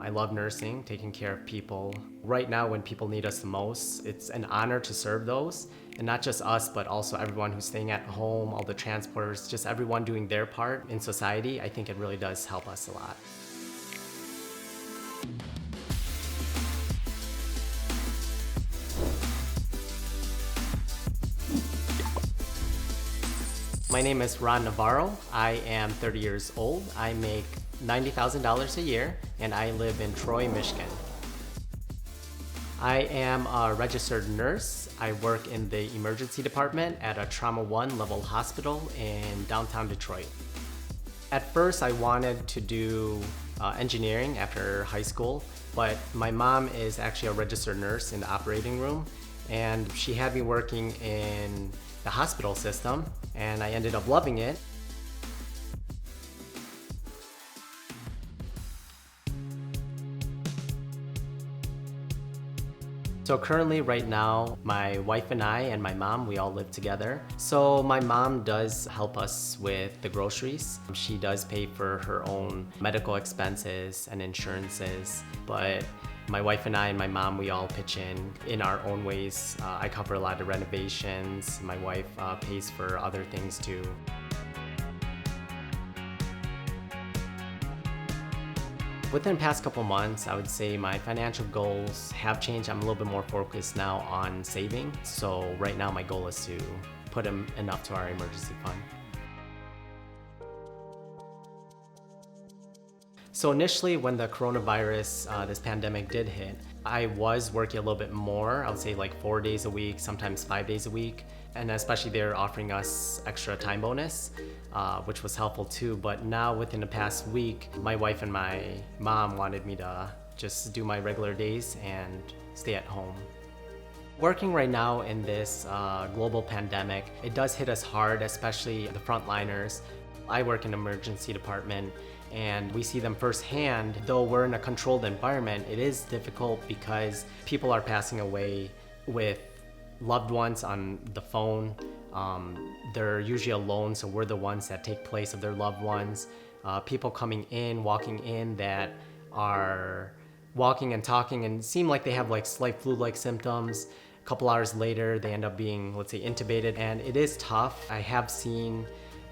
I love nursing, taking care of people. Right now, when people need us the most, it's an honor to serve those. And not just us, but also everyone who's staying at home, all the transporters, just everyone doing their part in society. I think it really does help us a lot. My name is Ron Navarro. I am 30 years old. I make $90,000 a year, and I live in Troy, Michigan. I am a registered nurse. I work in the emergency department at a Trauma 1 level hospital in downtown Detroit. At first, I wanted to do engineering after high school, but my mom is actually a registered nurse in the operating room, and she had me working in the hospital system, and I ended up loving it. So currently, right now, my wife and I and my mom, we all live together. So my mom does help us with the groceries. She does pay for her own medical expenses and insurances, but my wife and I and my mom, we all pitch in our own ways. I cover a lot of renovations. My wife pays for other things too. Within the past couple months, I would say my financial goals have changed. I'm a little bit more focused now on saving. So right now my goal is to put enough to our emergency fund. So initially when the coronavirus, this pandemic did hit, I was working a little bit more. I would say like 4 days a week, sometimes 5 days a week. And especially they're offering us extra time bonus, which was helpful too. But now within the past week, my wife and my mom wanted me to just do my regular days and stay at home. Working right now in this global pandemic, it does hit us hard, especially the frontliners. I work in the emergency department and we see them firsthand. Though we're in a controlled environment, it is difficult because people are passing away with loved ones on the phone. They're usually alone, so we're the ones that take place of their loved ones. People coming in, walking in that are walking and talking and seem like they have like slight flu-like symptoms. A couple hours later, they end up being, let's say, intubated, and it is tough. I have seen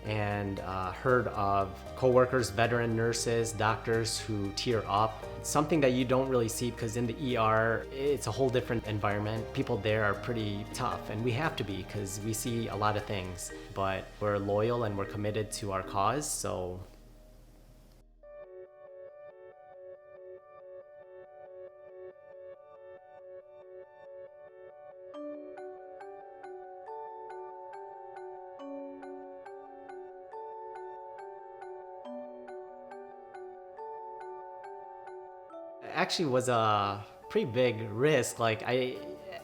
and heard of coworkers, veteran nurses, doctors who tear up. Something that you don't really see because in the ER, it's a whole different environment. People there are pretty tough, and we have to be because we see a lot of things, but we're loyal and we're committed to our cause, so. Actually was a pretty big risk.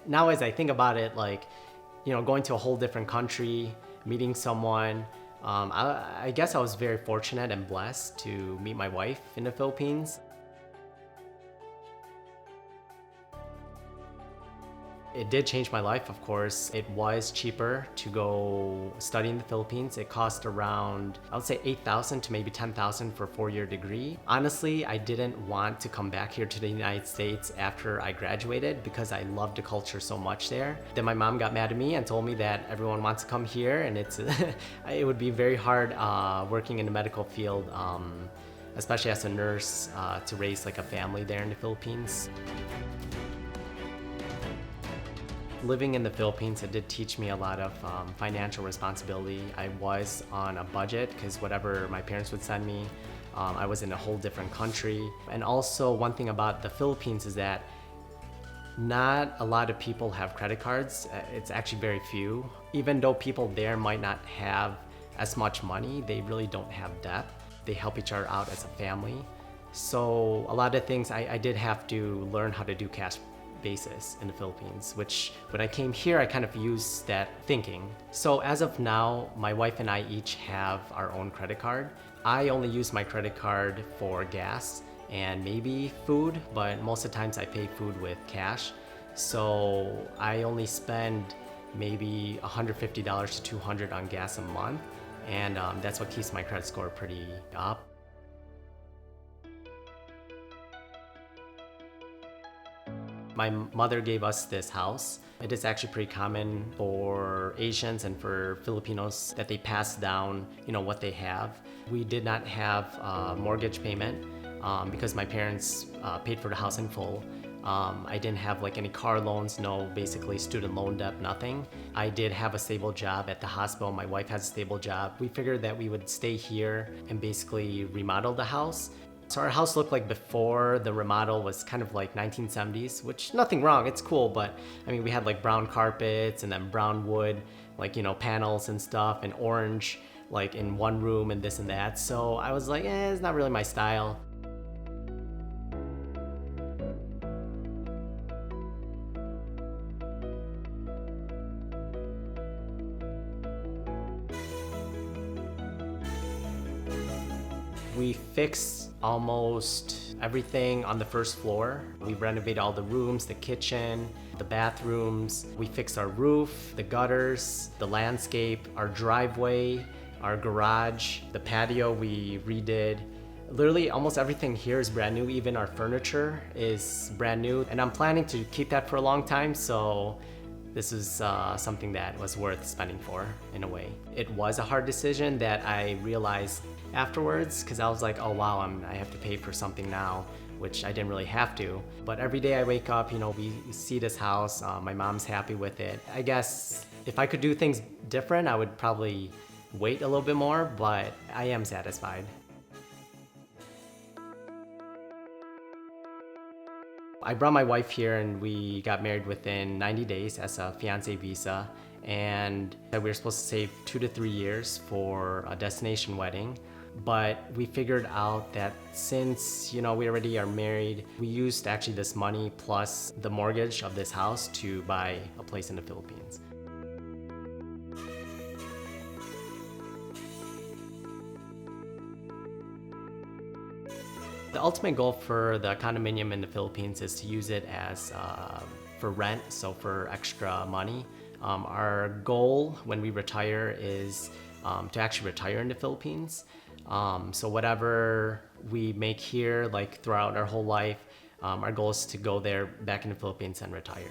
Now as I think about it, going to a whole different country, meeting someone. I guess I was very fortunate and blessed to meet my wife in the Philippines. It did change my life, of course. It was cheaper to go study in the Philippines. It cost around, I would say 8,000 to maybe 10,000 for a 4-year degree. Honestly, I didn't want to come back here to the United States after I graduated because I loved the culture so much there. Then my mom got mad at me and told me that everyone wants to come here and it would be very hard working in the medical field, especially as a nurse, to raise like a family there in the Philippines. Living in the Philippines, it did teach me a lot of financial responsibility. I was on a budget because whatever my parents would send me, I was in a whole different country. And also one thing about the Philippines is that not a lot of people have credit cards. It's actually very few. Even though people there might not have as much money, they really don't have debt. They help each other out as a family. So a lot of things I did have to learn how to do cash basis in the Philippines, which when I came here, I kind of used that thinking. So as of now, my wife and I each have our own credit card. I only use my credit card for gas and maybe food, but most of the times I pay food with cash. So I only spend maybe $150 to $200 on gas a month, and that's what keeps my credit score pretty up. My mother gave us this house. It is actually pretty common for Asians and for Filipinos that they pass down, what they have. We did not have a mortgage payment because my parents paid for the house in full. I didn't have like any car loans, no basically student loan debt, nothing. I did have a stable job at the hospital. My wife has a stable job. We figured that we would stay here and basically remodel the house. So our house looked like before the remodel was kind of like 1970s, which nothing wrong, it's cool, but I mean, we had like brown carpets and then brown wood, like, panels and stuff, and orange, like in one room and this and that. So I was like, it's not really my style. We fixed almost everything on the first floor. We renovated all the rooms, the kitchen, the bathrooms. We fixed our roof, the gutters, the landscape, our driveway, our garage, the patio we redid. Literally almost everything here is brand new. Even our furniture is brand new. And I'm planning to keep that for a long time, so this is something that was worth spending for, in a way. It was a hard decision that I realized afterwards, because I was like, oh wow, I have to pay for something now, which I didn't really have to. But every day I wake up, we see this house, my mom's happy with it. I guess if I could do things different, I would probably wait a little bit more, but I am satisfied. I brought my wife here and we got married within 90 days as a fiancé visa, and we were supposed to save 2 to 3 years for a destination wedding. But we figured out that since, we already are married, we used actually this money plus the mortgage of this house to buy a place in the Philippines. The ultimate goal for the condominium in the Philippines is to use it as for rent, so for extra money. Our goal when we retire is to actually retire in the Philippines. So whatever we make here, like throughout our whole life, our goal is to go there back in the Philippines and retire.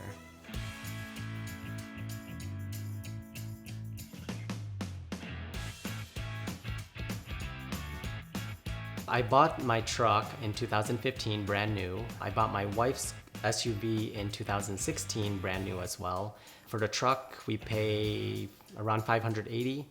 I bought my truck in 2015, brand new. I bought my wife's SUV in 2016, brand new as well. For the truck, we pay around $580,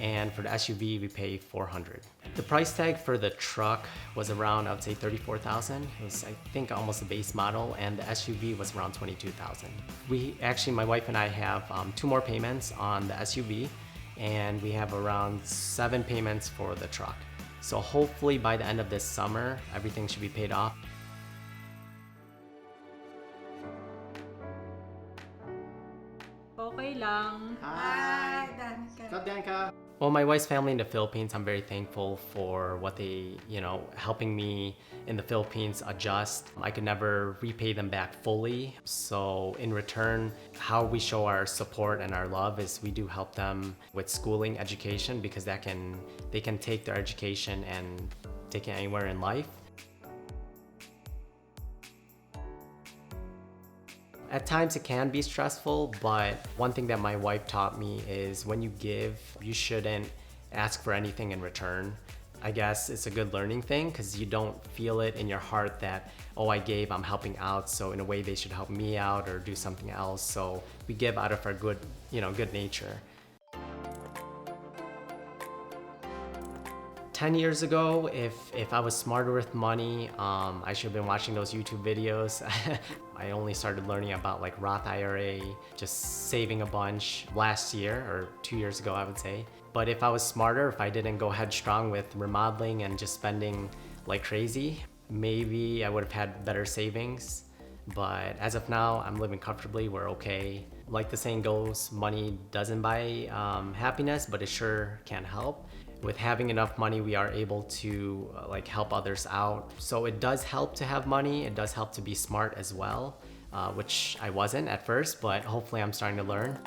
and for the SUV, we pay $400. The price tag for the truck was around, I would say, $34,000. It was, I think, almost a base model, and the SUV was around $22,000. We actually, my wife and I have 2 more payments on the SUV, and we have around 7 payments for the truck. So hopefully by the end of this summer, everything should be paid off. Okay lang. Hi, Danica. Well, my wife's family in the Philippines, I'm very thankful for what they, helping me in the Philippines adjust. I could never repay them back fully. So in return, how we show our support and our love is we do help them with schooling, education, because they can take their education and take it anywhere in life. At times it can be stressful, but one thing that my wife taught me is when you give, you shouldn't ask for anything in return. I guess it's a good learning thing because you don't feel it in your heart that, oh, I gave, I'm helping out, so in a way they should help me out or do something else. So we give out of our good nature. 10 years ago, if I was smarter with money, I should have been watching those YouTube videos. I only started learning about like Roth IRA, just saving a bunch last year or 2 years ago, I would say. But if I was smarter, if I didn't go headstrong with remodeling and just spending like crazy, maybe I would have had better savings. But as of now, I'm living comfortably, we're okay. Like the saying goes, money doesn't buy happiness, but it sure can help. With having enough money, we are able to help others out. So it does help to have money. It does help to be smart as well, which I wasn't at first, but hopefully I'm starting to learn.